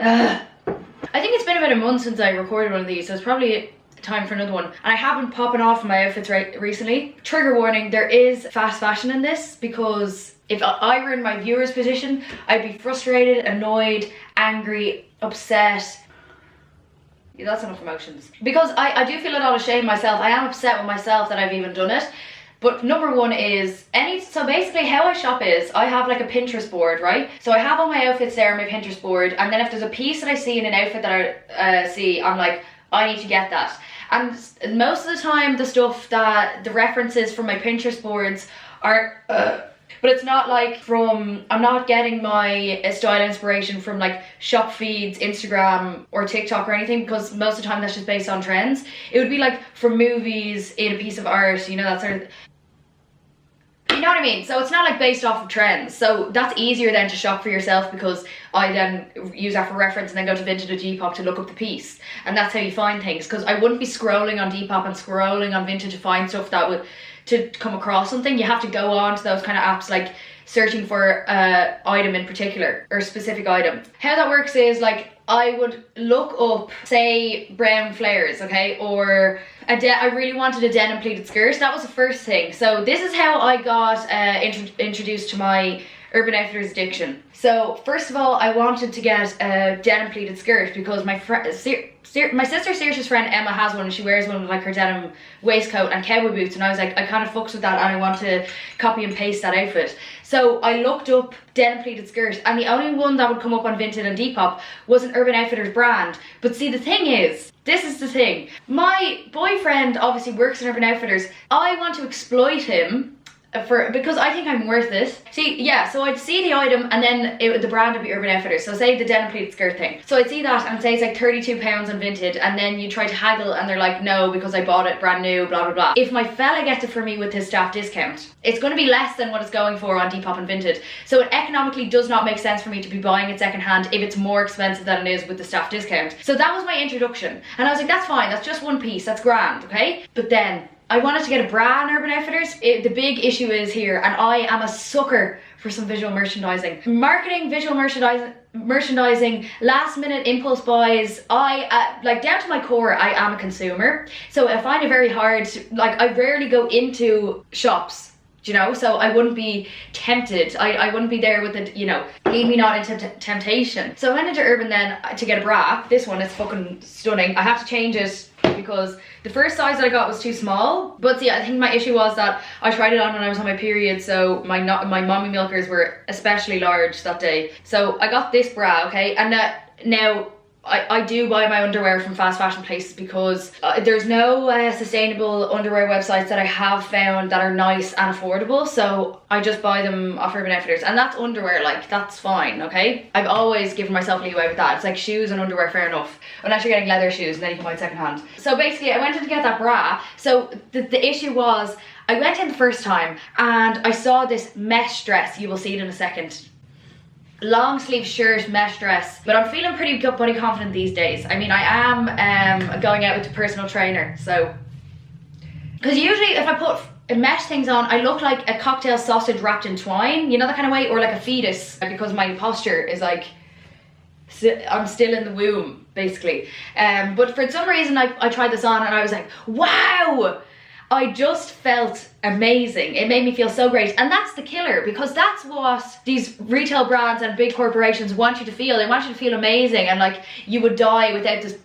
I think it's been about a month since I recorded one of these, so it's probably time for another one. And I have been popping off my outfits recently. Trigger warning, there is fast fashion in this, because if I were in my viewer's position, I'd be frustrated, annoyed, angry, upset. Yeah, that's enough emotions. Because I do feel a lot of shame myself. I am upset with myself that I've even done it. But number one is, so basically how I shop is, I have like a Pinterest board, right? So I have all my outfits there on my Pinterest board, and then if there's a piece that I see in an outfit that I see, I'm like, I need to get that. And most of the time, the stuff that, the references from my Pinterest boards are, but it's not like I'm not getting my style inspiration from like shop feeds, Instagram or TikTok or anything, because most of the time that's just based on trends. It would be like from movies, in a piece of art, you know, that sort of, you know what I mean? So it's not like based off of trends. So that's easier then to shop for yourself, because I then use that for reference and then go to Vinted or Depop to look up the piece. And that's how you find things, because I wouldn't be scrolling on Depop and scrolling on Vinted to find stuff that would, to come across something. You have to go on to those kind of apps, like searching for an item in particular, or a specific item. How that works is, like, I would look up, say, brown flares, okay, or I really wanted a denim pleated skirt. That was the first thing. So this is how I got introduced to my Urban Outfitters addiction. So first of all, I wanted to get a denim pleated skirt because my sister Saoirse's friend Emma has one, and she wears one with like her denim waistcoat and cowboy boots, and I was like, I kind of fucks with that and I want to copy and paste that outfit. So I looked up denim pleated skirt, and the only one that would come up on Vinted and Depop was an Urban Outfitters brand. But see, the thing is, this is the thing, my boyfriend obviously works in Urban Outfitters. I want to exploit him because I think I'm worth it. See, yeah, so I'd see the item, and then the brand would be Urban Outfitters. So say the denim pleated skirt thing. So I'd see that and say it's like £32 on Vinted, and then you try to haggle and they're like, no, because I bought it brand new, blah blah blah. If my fella gets it for me with his staff discount, it's going to be less than what it's going for on Depop and Vinted. So it economically does not make sense for me to be buying it secondhand if it's more expensive than it is with the staff discount. So that was my introduction, and I was like, that's fine, that's just one piece, that's grand, okay? But then I wanted to get a bra in Urban Outfitters. The big issue is here, and I am a sucker for some visual merchandising. Marketing, visual merchandising, last minute impulse buys. I, like, down to my core, I am a consumer. So I find it very hard, like, I rarely go into shops, you know, so I wouldn't be tempted. I wouldn't be there with the, you know, lead me not into temptation. So I went into Urban then to get a bra. This one is fucking stunning. I have to change it because the first size that I got was too small. But see, I think my issue was that I tried it on when I was on my period, so my mommy milkers were especially large that day. So I got this bra, okay, and now I do buy my underwear from fast fashion places because there's no sustainable underwear websites that I have found that are nice and affordable, so I just buy them off Urban Outfitters, and that's underwear, like, that's fine, okay? I've always given myself leeway with that. It's like shoes and underwear, fair enough, unless you're getting leather shoes and then you can buy it secondhand. So basically I went in to get that bra. So the issue was, I went in the first time and I saw this mesh dress. You will see it in a second. Long sleeve shirt, mesh dress, but I'm feeling pretty body confident these days. I mean, I am going out with a personal trainer, so, because usually if I put mesh things on, I look like a cocktail sausage wrapped in twine, you know, that kind of way, or like a fetus, because my posture is like, I'm still in the womb, basically. But for some reason I tried this on and I was like, wow, I just felt amazing. It made me feel so great, and that's the killer, because that's what these retail brands and big corporations want you to feel. They want you to feel amazing, and like you would die without this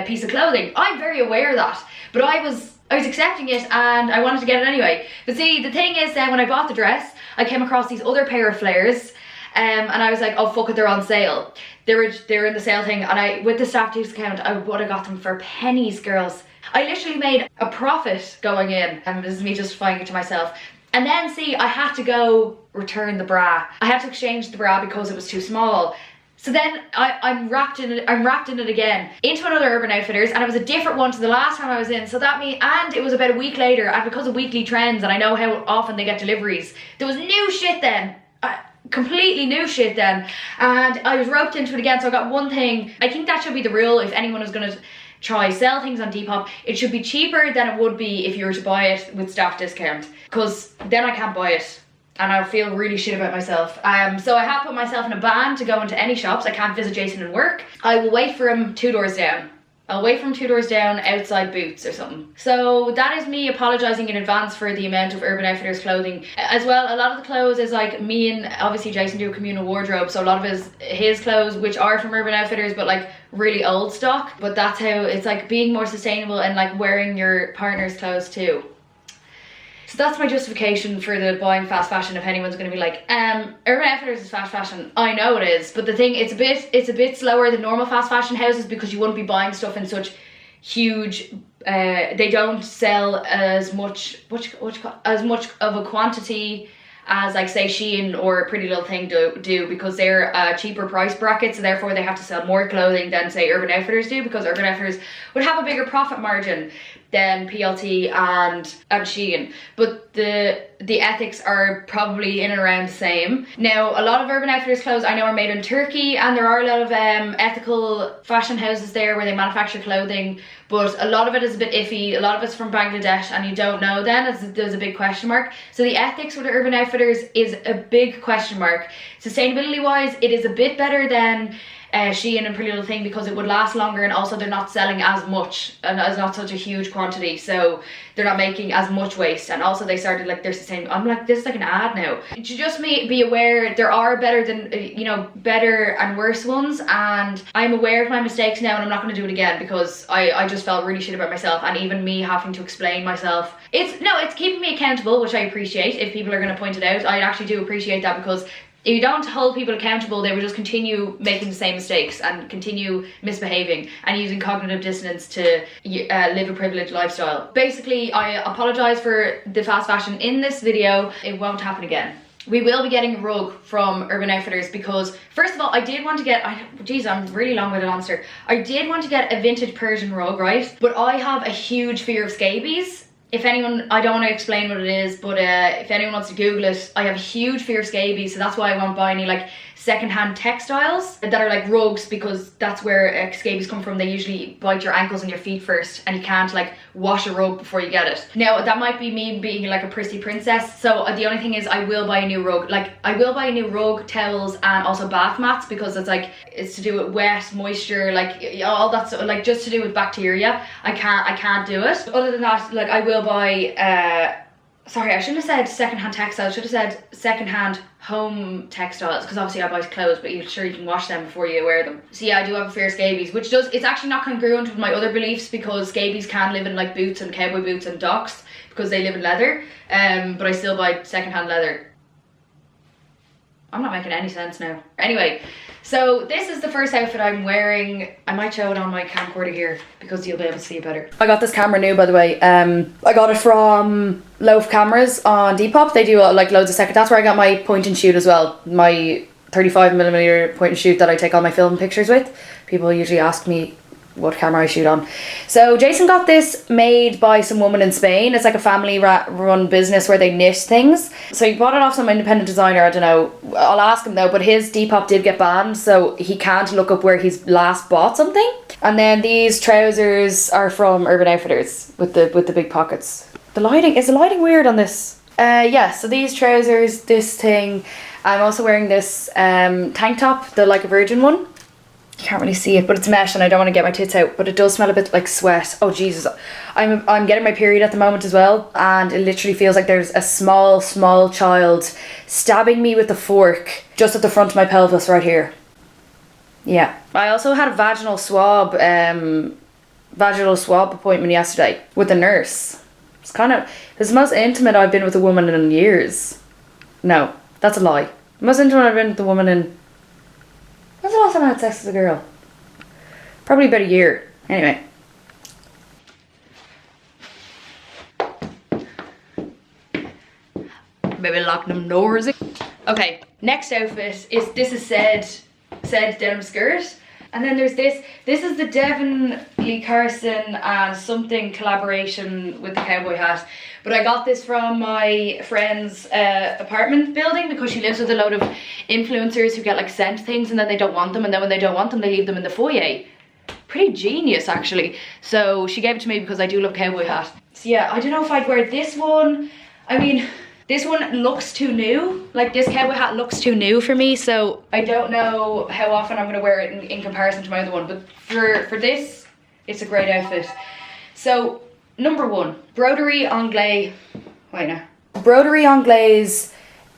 piece of clothing. I'm very aware of that, but I was accepting it and I wanted to get it anyway. But see, the thing is, then when I bought the dress, I came across these other pair of flares, and I was like, oh fuck it, they're on sale. They were in the sale thing, and with the staff discount, I would have got them for pennies, girls. I literally made a profit going in, and this is me justifying it to myself. And then see, I had to go return the bra. I had to exchange the bra because it was too small. So then I'm wrapped in it again into another Urban Outfitters, and it was a different one to the last time I was in. So and it was about a week later, and because of weekly trends, and I know how often they get deliveries, there was new shit then. Completely new shit then, and I was roped into it again. So I got one thing. I think that should be the rule if anyone is going to try sell things on Depop. It should be cheaper than it would be if you were to buy it with staff discount, because then I can't buy it. and I'll feel really shit about myself. So I have put myself in a ban to go into any shops. I can't visit Jason in work. I will wait for him 2 doors down. I'll wait for him 2 doors down outside Boots or something. So that is me apologising in advance for the amount of Urban Outfitters clothing. As well, a lot of the clothes is like me and obviously Jason do a communal wardrobe, so a lot of his clothes, which are from Urban Outfitters, but like really old stock. But that's how it's like being more sustainable and like wearing your partner's clothes too. So that's my justification for the buying fast fashion. If anyone's going to be like, Urban Outfitters is fast fashion. I know it is, but the thing, it's a bit slower than normal fast fashion houses because you wouldn't be buying stuff in such huge. They don't sell as much of a quantity as like say Shein or Pretty Little Thing do because they're a cheaper price bracket, so therefore they have to sell more clothing than say Urban Outfitters do, because Urban Outfitters would have a bigger profit margin than PLT and Shein, but the ethics are probably in and around the same. Now, a lot of Urban Outfitters clothes I know are made in Turkey, and there are a lot of ethical fashion houses there where they manufacture clothing, but a lot of it is a bit iffy. A lot of it's from Bangladesh, and you don't know then, as there's a big question mark. So the ethics with the Urban Outfitters is a big question mark. Sustainability wise, it is a bit better than Shein and Pretty Little Thing because it would last longer, and also they're not selling as much and it's not such a huge quantity, so they're not making as much waste, and also they started like they're sustainable. I'm like, this is like an ad now. You just be aware there are better than better and worse ones, and I'm aware of my mistakes now, and I'm not going to do it again because I just felt really shit about myself, and even me having to explain myself. It's keeping me accountable, which I appreciate. If people are going to point it out, I actually do appreciate that, because if you don't hold people accountable, they will just continue making the same mistakes and continue misbehaving and using cognitive dissonance to live a privileged lifestyle. Basically, I apologise for the fast fashion in this video. It won't happen again. We will be getting a rug from Urban Outfitters because, first of all, I did want to get, geez, I'm really long-winded answer. I did want to get a vintage Persian rug, right? But I have a huge fear of scabies. If anyone, I don't want to explain what it is, but if anyone wants to Google it, I have a huge fear of scabies, so that's why I won't buy any like secondhand textiles that are like rugs, because that's where scabies come from. They usually bite your ankles and your feet first, and you can't like wash a rug before you get it. Now, that might be me being like a prissy princess, so the only thing is I will buy a new rug. Like, I will buy a new rug, towels, and also bath mats, because it's to do with wet, moisture, like all that stuff, like just to do with bacteria. I can't do it. Other than that, like I will buy sorry, I shouldn't have said secondhand textiles. I should have said secondhand home textiles, because obviously I buy clothes, but you're sure you can wash them before you wear them. So yeah, I do have a fear of scabies, which it's actually not congruent with my other beliefs, because scabies can live in like boots and cowboy boots and docks because they live in leather, but I still buy secondhand leather. I'm not making any sense now. Anyway, so this is the first outfit I'm wearing. I might show it on my camcorder here because you'll be able to see it better. I got this camera new, by the way. I got it from Loaf Cameras on Depop. They do like loads of second. That's where I got my point and shoot as well. My 35mm point and shoot that I take all my film pictures with. People usually ask me what camera I shoot on. So Jason got this made by some woman in Spain. It's like a family run business where they knit things. So he bought it off some independent designer. I don't know, I'll ask him though, but his Depop did get banned, so he can't look up where he's last bought something. And then these trousers are from Urban Outfitters with the big pockets. Is the lighting weird on this? Yeah, so these trousers, this thing. I'm also wearing this tank top, the like a virgin one. You can't really see it, but it's mesh and I don't want to get my tits out, but it does smell a bit like sweat. Oh Jesus, I'm getting my period at the moment as well, and it literally feels like there's a small child stabbing me with a fork just at the front of my pelvis right here. Yeah, I also had a vaginal swab appointment yesterday with a nurse. It's the most intimate I've been with a woman in years. No, that's a lie. The most intimate I've been with a woman in... When's the last time I had sex with a girl? Probably about a year. Anyway. Maybe lock them doors. Okay, next outfit is said denim skirt. And then there's this. This is the Devon Lee Carson and something collaboration with the cowboy hat. But I got this from my friend's apartment building because she lives with a load of influencers who get like sent things and then they don't want them, and then when they don't want them they leave them in the foyer. Pretty genius actually. So she gave it to me because I do love cowboy hat. So yeah, I don't know if I'd wear this one. I mean, This one looks too new. Like this cowboy hat looks too new for me, so I don't know how often I'm gonna wear it in comparison to my other one. But for this, it's a great outfit. So number one, broderie anglais. Wait now. Broderie anglais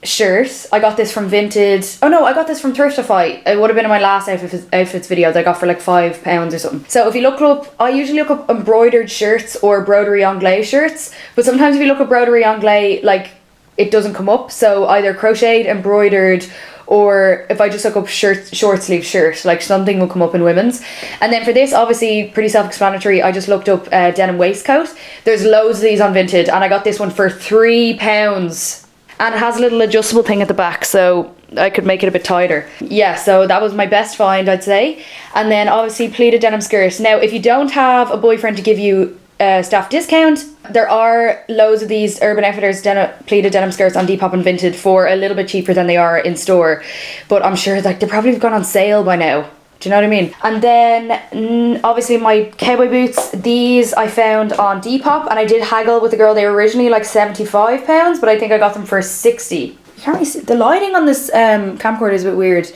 shirt. I got this from Vinted. Oh no, I got this from Thriftify. It would have been in my last outfits video that I got for like £5 or something. So if you look up, I usually look up embroidered shirts or broderie anglais shirts, but sometimes if you look up broderie anglais, like it doesn't come up. So either crocheted, embroidered, or if I just look up short sleeve shirt, like something will come up in women's. And then for this, obviously pretty self-explanatory, I just looked up denim waistcoat. There's loads of these on Vinted, and I got this one for £3. And it has a little adjustable thing at the back, so I could make it a bit tighter. Yeah, so that was my best find, I'd say. And then obviously pleated denim skirt. Now, if you don't have a boyfriend to give you a staff discount, there are loads of these Urban Outfitters pleated denim skirts on Depop and Vinted for a little bit cheaper than they are in store. But I'm sure like they probably have gone on sale by now. Do you know what I mean? And then obviously my cowboy boots, these I found on Depop, and I did haggle with the girl. They were originally like £75, but I think I got them for 60. You can't really see, the lighting on this camcorder is a bit weird.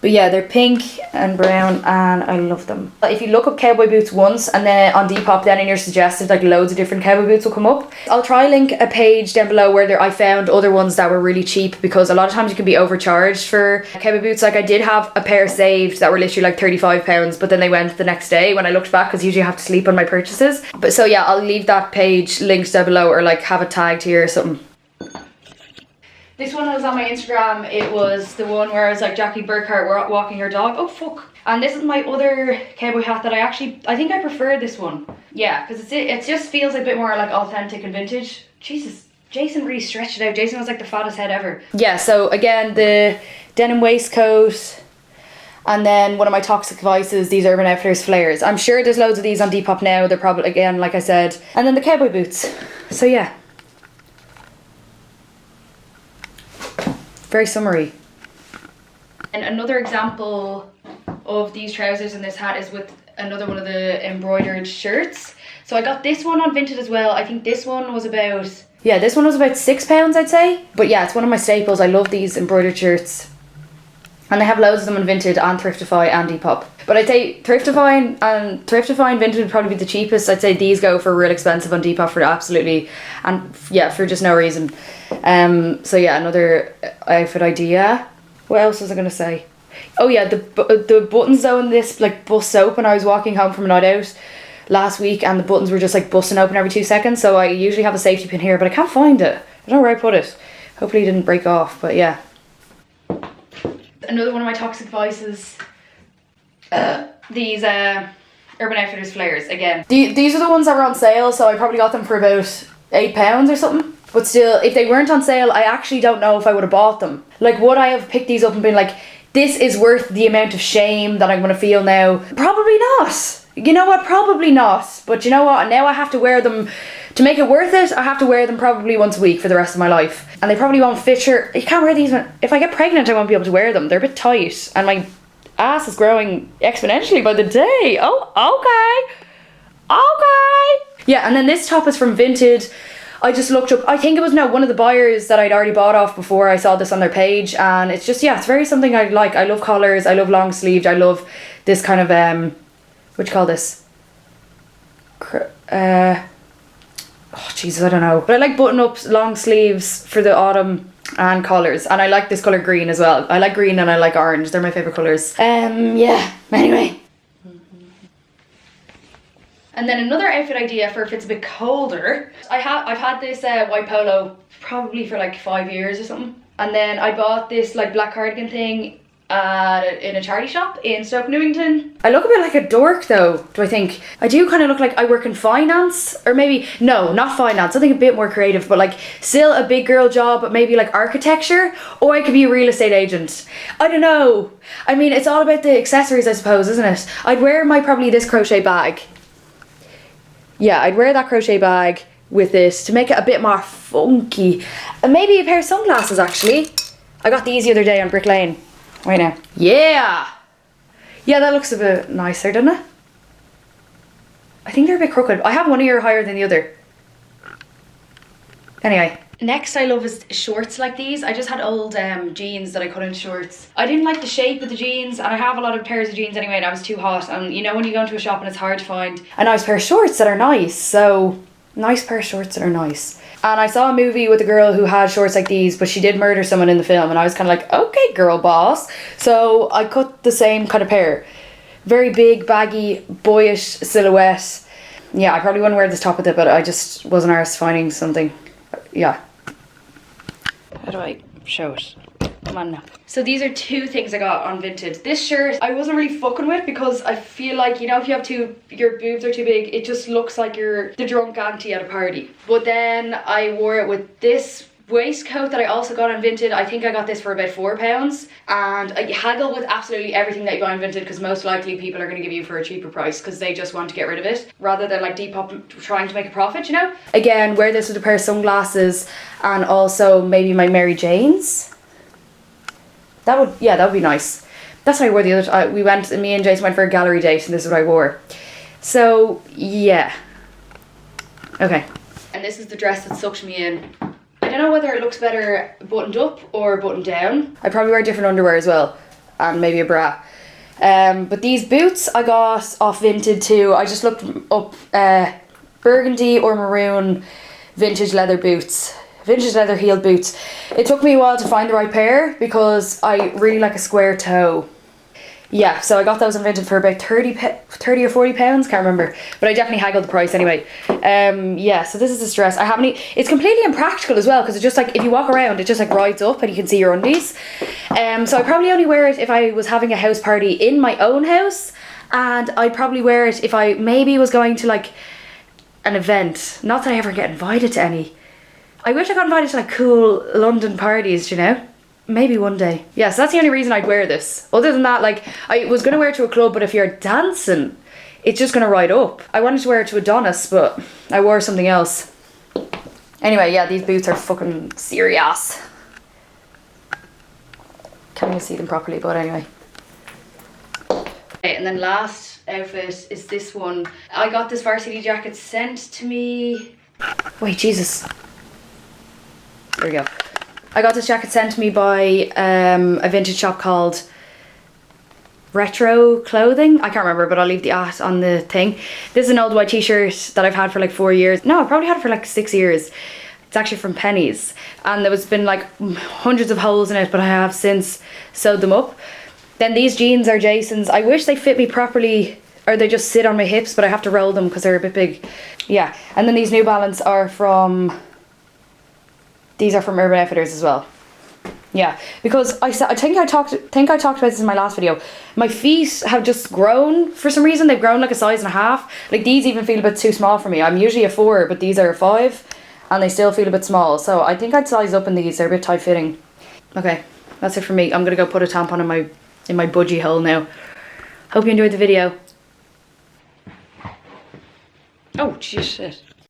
But yeah, they're pink and brown and I love them. If you look up cowboy boots once and then on Depop, then in your suggested, like loads of different cowboy boots will come up. I'll try link a page down below where I found other ones that were really cheap, because a lot of times you can be overcharged for cowboy boots. Like I did have a pair saved that were literally like £35, but then they went the next day when I looked back, because usually I have to sleep on my purchases. But so yeah, I'll leave that page linked down below, or like have it tagged here or something. This one was on my Instagram. It was the one where I was like Jackie Burkhart walking her dog. Oh fuck. And this is my other cowboy hat that I think I prefer this one. Yeah, because it just feels a bit more like authentic and vintage. Jesus, Jason really stretched it out. Jason was like the fattest head ever. Yeah, so again, the denim waistcoat, and then one of my toxic vices, these Urban Outfitters flares. I'm sure there's loads of these on Depop now. They're probably, again, like I said. And then the cowboy boots. So yeah. Very summery. And another example of these trousers and this hat is with another one of the embroidered shirts. So I got this one on Vinted as well. I think this one was about, yeah, this one was about £6, I'd say. But yeah, it's one of my staples. I love these embroidered shirts. And they have loads of them on Vinted and Thriftify and Depop. But I'd say Thriftify and Vinted would probably be the cheapest. I'd say these go for real expensive on Depop for absolutely, and yeah, for just no reason. So yeah, another outfit idea. What else was I gonna say? Oh yeah, the buttons though in this like bust open. I was walking home from a night out last week and the buttons were just like busting open every 2 seconds. So I usually have a safety pin here, but I can't find it. I don't know where I put it. Hopefully it didn't break off, but yeah. Another one of my toxic vices, these Urban Outfitters flares again. These are the ones that were on sale, so I probably got them for about £8 or something. But still, if they weren't on sale, I actually don't know if I would have bought them. Like, would I have picked these up and been like, this is worth the amount of shame that I'm going to feel now? Probably not. You know what? Probably not. But you know what? Now I have to wear them. To make it worth it, I have to wear them probably once a week for the rest of my life. And they probably won't fit your... You can't wear these... If I get pregnant, I won't be able to wear them. They're a bit tight. And my ass is growing exponentially by the day. Oh, okay. Okay. Yeah, and then this top is from Vinted. I just looked up... I think it was one of the buyers that I'd already bought off before I saw this on their page. And it's just, yeah, it's very something I like. I love collars. I love long sleeved. I love this kind of... what do you call this? Oh Jesus, I don't know. But I like button ups, long sleeves for the autumn and collars. And I like this colour green as well. I like green and I like orange. They're my favourite colours. Yeah, anyway. And then another outfit idea for if it's a bit colder. I've had this white polo probably for like 5 years or something. And then I bought this like black cardigan thing in a charity shop in Stoke Newington. I look a bit like a dork though, do I think? I do kind of look like I work in finance, or maybe, no, not finance, something a bit more creative, but like still a big girl job, but maybe like architecture, or I could be a real estate agent. I don't know. I mean, it's all about the accessories, I suppose, isn't it? I'd wear probably this crochet bag. Yeah, I'd wear that crochet bag with this to make it a bit more funky. And maybe a pair of sunglasses actually. I got these the other day on Brick Lane. Right now. Yeah! Yeah, that looks a bit nicer, doesn't it? I think they're a bit crooked. I have one ear higher than the other. Anyway, Next I love is shorts like these. I just had old jeans that I cut into shorts. I didn't like the shape of the jeans, and I have a lot of pairs of jeans anyway, and I was too hot. And you know when you go into a shop and it's hard to find a nice pair of shorts that are nice. So nice pair of shorts that are nice. And I saw a movie with a girl who had shorts like these, but she did murder someone in the film, and I was kind of like, okay girl boss. So I cut the same kind of pair. Very big, baggy, boyish silhouette. Yeah, I probably wouldn't wear this top with it, but I just wasn't arsed finding something. Yeah. How do I show it? Come on now. So these are two things I got on Vinted. This shirt I wasn't really fucking with because I feel like, you know, if you have your boobs are too big, it just looks like you're the drunk auntie at a party. But then I wore it with this waistcoat that I also got on Vinted. I think I got this for about £4, and I haggle with absolutely everything that you buy on Vinted because most likely people are going to give you for a cheaper price because they just want to get rid of it rather than like Depop trying to make a profit, you know. Again, wear this with a pair of sunglasses and also maybe my Mary Janes. That would be nice. That's what I wore the other time. Me and Jason went for a gallery date, and this is what I wore. So yeah, okay. And this is the dress that sucked me in. I don't know whether it looks better buttoned up or buttoned down. I probably wear different underwear as well, and maybe a bra. But these boots I got off Vinted too. I just looked up burgundy or maroon vintage leather boots. Vintage leather heeled boots. It took me a while to find the right pair because I really like a square toe. Yeah, so I got those on Vinted for about 30 or 40 pounds, can't remember, but I definitely haggled the price anyway. Yeah, so this is this dress. It's completely impractical as well because it's just like if you walk around it just like rides up and you can see your undies. So I probably only wear it if I was having a house party in my own house, and I'd probably wear it if I maybe was going to like an event. Not that I ever get invited to any. I wish I got invited to like cool London parties, you know? Maybe one day. Yeah, so that's the only reason I'd wear this. Other than that, like, I was going to wear it to a club, but if you're dancing, it's just going to ride up. I wanted to wear it to Adonis, but I wore something else. Anyway, yeah, these boots are fucking serious. Can't even see them properly, but anyway. Okay, and then last outfit is this one. I got this varsity jacket sent to me. Wait, Jesus. There we go. I got this jacket sent to me by a vintage shop called Retro Clothing. I can't remember, but I'll leave the @ on the thing. This is an old white t-shirt that I've had for like 4 years. No, I probably had it for like 6 years. It's actually from Pennies, and there was been like hundreds of holes in it, but I have since sewed them up. Then these jeans are Jason's. I wish they fit me properly, or they just sit on my hips, but I have to roll them because they're a bit big. Yeah, and then these New Balance are from... These are from Urban Outfitters as well. Yeah, because I think I talked about this in my last video. My feet have just grown for some reason. They've grown like a size and a half. Like these even feel a bit too small for me. I'm usually a 4, but these are a 5, and they still feel a bit small. So I think I'd size up in these. They're a bit tight fitting. Okay, that's it for me. I'm gonna go put a tampon in my budgie hole now. Hope you enjoyed the video. Oh, jeez, shit.